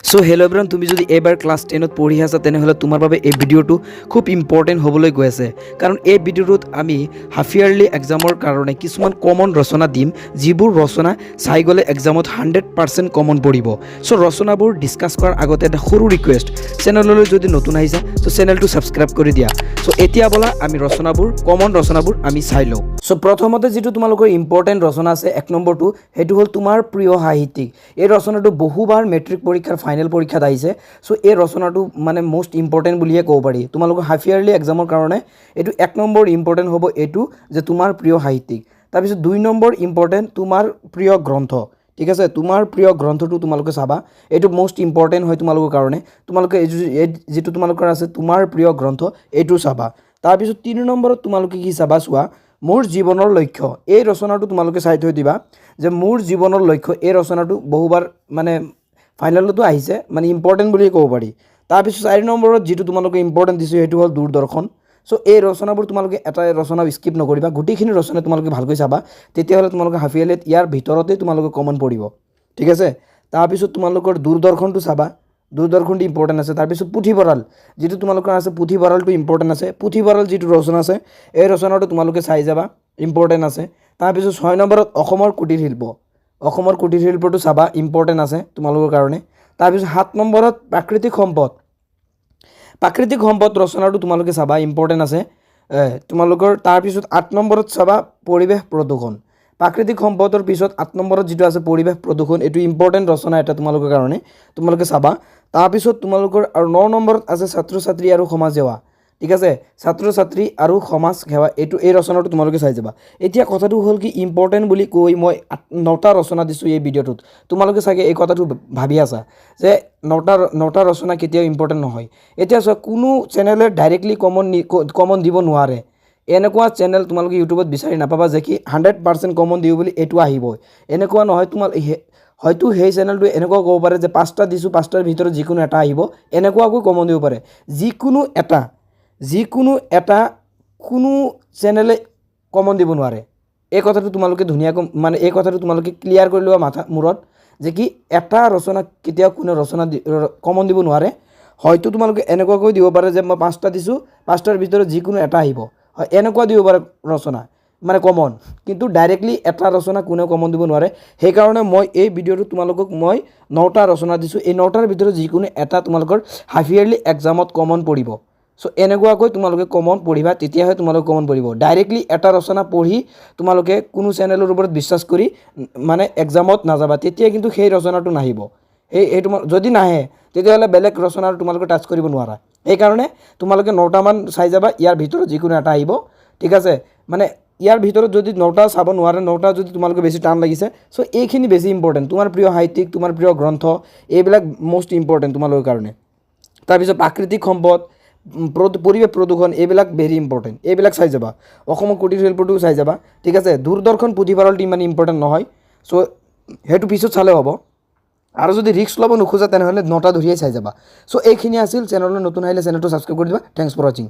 So hello' everyone, তুমি যদি এইবাৰ ক্লাছ 10ত পঢ়ি আছা তেনেহ'লে তোমাৰ বাবে এই ভিডিঅ'টো খুব ইম্পৰ্টেণ্ট হ'বলৈ গৈ আছে। কাৰণ এই ভিডিঅ'টোত আমি হাফ ইয়াৰলি এক্সামৰ কাৰণে কিছুমান কমন ৰচনা দিম, যিবোৰ ৰচনা চাই গ'লে এক্সামত 100% কমন পৰিব। চ' ৰচনাবোৰ ডিছকাছ কৰাৰ আগতে এটা সৰু ৰিকুৱেষ্ট, চেনেললৈ যদি নতুন আহিছা চ' চেনেলটো ছাবস্ক্ৰাইব কৰি দিয়া। চ' এতিয়া ব'লা আমি কমন ৰচনাবোৰ আমি চাই লওঁ। চ' প্ৰথমতে যিটো তোমালোকৰ ইম্পৰ্টেণ্ট ৰচনা আছে 1 নম্বৰটো, সেইটো হ'ল তোমাৰ প্ৰিয় সাহিত্যিক। এই ৰচনাটো বহুবাৰ মেট্ৰিক পৰীক্ষাৰ ফাইনেল পৰীক্ষাত আহিছে। চ' এই ৰচনাটো মানে মষ্ট ইম্পৰ্টেণ্ট বুলিয়ে ক'ব পাৰি। তোমালোকৰ হাফ ইয়াৰলি এক্সামৰ কাৰণে এইটো 1 নম্বৰ ইম্পৰ্টেণ্ট হ'ব, এইটো যে তোমাৰ প্ৰিয় সাহিত্যিক। তাৰপিছত 2 নম্বৰ ইম্পৰ্টেণ্ট তোমাৰ প্ৰিয় গ্ৰন্থ। ঠিক আছে, তোমাৰ প্ৰিয় গ্ৰন্থটো তোমালোকে চাবা, এইটো মষ্ট ইম্পৰ্টেণ্ট হয় তোমালোকৰ কাৰণে। তোমালোকে এই যিটো তোমালোকৰ আছে তোমাৰ প্ৰিয় গ্ৰন্থ, এইটো চাবা। তাৰপিছত 3 নম্বৰত তোমালোকে কি চাবা, চোৱা মোৰ জীৱনৰ লক্ষ্য। এই ৰচনাটো তোমালোকে চাই থৈ দিবা যে মোৰ জীৱনৰ লক্ষ্য, এই ৰচনাটো বহুবাৰ মানে ফাইনেলতো আহিছে, মানে ইম্পৰ্টেণ্ট বুলিয়ে ক'ব পাৰি। তাৰপিছত 4 নম্বৰত যিটো তোমালোকে ইম্পৰ্টেণ্ট দিছোঁ সেইটো হ'ল দূৰদৰ্শন। চ' এই ৰচনাবোৰ তোমালোকে এটা ৰচনা স্কিপ নকৰিবা, গোটেইখিনি ৰচনা তোমালোকে ভালকৈ চাবা, তেতিয়াহ'লে তোমালোকে হাফ ইয়াৰলিত ইয়াৰ ভিতৰতে তোমালোকে কমন পৰিব। ঠিক আছে, তাৰপিছত তোমালোকৰ দূৰদৰ্শনটো চাবা, দূৰদৰ্শনটো ইম্পৰ্টেণ্ট আছে। তাৰপিছত পুথিভঁৰাল, যিটো তোমালোকৰ আছে পুথিভঁৰালটো ইম্পৰ্টেণ্ট আছে। পুথিভঁৰাল যিটো ৰচনা আছে এই ৰচনাটো তোমালোকে চাই যাবা, ইম্পৰ্টেণ্ট আছে। তাৰপিছত 6 নম্বৰত অসমৰ কুটিৰ শিল্প, অসমৰ কুটিৰ শিল্পটো চাবা, ইম্পৰ্টেণ্ট আছে তোমালোকৰ কাৰণে। তাৰপিছত 7 নম্বৰত প্ৰাকৃতিক সম্পদ, প্ৰাকৃতিক সম্পদ ৰচনাটো তোমালোকে চাবা, ইম্পৰ্টেণ্ট আছে তোমালোকৰ। তাৰপিছত 8 নম্বৰত চাবা পৰিৱেশ প্ৰদূষণ, প্ৰাকৃতিক সম্পদৰ পিছত 8 নম্বৰত যিটো আছে পৰিৱেশ প্ৰদূষণ, এইটো ইম্পৰ্টেণ্ট ৰচনা এটা তোমালোকৰ কাৰণে, তোমালোকে চাবা। তাৰপিছত তোমালোকৰ আৰু 9 নম্বৰত আছে ছাত্ৰ ছাত্ৰী আৰু সমাজ সেৱা। ঠিক আছে, ছাত্ৰ ছাত্ৰী আৰু সমাজ সেৱা, এই ৰচনাটো তোমালোকে চাই যাবা। এতিয়া কথাটো হ'ল কি, ইম্পৰ্টেণ্ট বুলি কৈ মই 9টা ৰচনা দিছোঁ এই ভিডিঅ'টোত। তোমালোকে চাগে এই কথাটো ভাবি আছা যে 9টা ৰচনা কেতিয়াও ইম্পৰ্টেণ্ট নহয়। এতিয়া চোৱা, কোনো চেনেলে ডাইৰেক্টলি কমন দিব নোৱাৰে। এনেকুৱা চেনেল তোমালোকে ইউটিউবত বিচাৰি নাপাবা যে কি 100% কমন দিব বুলি এইটো আহিবই, এনেকুৱা নহয়। হয়তো সেই চেনেলটোৱে এনেকুৱা ক'ব পাৰে যে 5টা দিছোঁ, 5টাৰ ভিতৰত যিকোনো এটা আহিব, এনেকুৱাকৈ কমন দিব পাৰে। যিকোনো এটা কোনো চেনেলে কমন দিব নোৱাৰে। এই কথাটো তোমালোকে ধুনীয়াকৈ মানে এই কথাটো তোমালোকে ক্লিয়াৰ কৰি লোৱা মূৰত, যে কি এটা ৰচনা কেতিয়াও কোনো ৰচনা কমন দিব নোৱাৰে। হয়তো তোমালোকে এনেকুৱাকৈ দিব পাৰে যে মই 5টা দিছোঁ, 5টাৰ ভিতৰত যিকোনো এটা আহিব, হয় এনেকুৱা দিব পাৰে ৰচনা মানে কমন, কিন্তু ডাইৰেক্টলি এটা ৰচনা কোনেও কমন দিব নোৱাৰে। সেইকাৰণে মই এই ভিডিঅ'টো তোমালোকক মই 9টা ৰচনা দিছোঁ, এই 9টাৰ ভিতৰত যিকোনো এটা তোমালোকৰ হাফ ইয়াৰলি এক্সামত কমন পৰিব। চ' এনেকুৱাকৈ তোমালোকে কমন পঢ়িবা, তেতিয়াহে তোমালোকে কমন পৰিব। ডাইৰেক্টলি এটা ৰচনা পঢ়ি তোমালোকে কোনো চেনেলৰ ওপৰত বিশ্বাস কৰি মানে এক্সামত নাযাবা, তেতিয়া কিন্তু সেই ৰচনাটো নাহিব। সেই তোমাৰ যদি নাহে তেতিয়াহ'লে বেলেগ ৰচনা তোমালোকে টাচ কৰিব নোৱাৰা। সেইকাৰণে তোমালোকে 9টামান চাই যাবা, ইয়াৰ ভিতৰত যিকোনো এটা আহিব। ঠিক আছে, মানে ইয়াৰ ভিতৰত যদি 9টা চাব নোৱাৰে, 9টা যদি তোমালোকে বেছি টান লাগিছে, চ' এইখিনি বেছি ইম্পৰ্টেণ্ট। তোমাৰ প্ৰিয় সাহিত্যিক, তোমাৰ প্ৰিয় গ্ৰন্থ, এইবিলাক মষ্ট ইম্পৰ্টেণ্ট তোমালোকৰ কাৰণে। তাৰপিছত প্ৰাকৃতিক সম্পদ, পৰিৱেশ প্ৰদূষণ, এইবিলাক ভেৰি ইম্পৰ্টেণ্ট, এইবিলাক চাই যাবা। অসমৰ কুটিৰ শিল্পটো চাই যাবা। ঠিক আছে, দূৰদৰ্শন পুথিভঁৰালটো ইমান ইম্পৰ্টেণ্ট নহয়, চ' সেইটো পিছত চালে হ'ব। আৰু যদি ৰিস্ক ল'ব নোখোজা তেনেহ'লে 9টা ধৰিয়ে চাই যাবা। চ' এইখিনি আছিল, চেনেললৈ নতুন আহিলে চেনেলটো ছাবস্ক্ৰাইব কৰি দিবা। থেংকছ ফৰ ৱাচিং।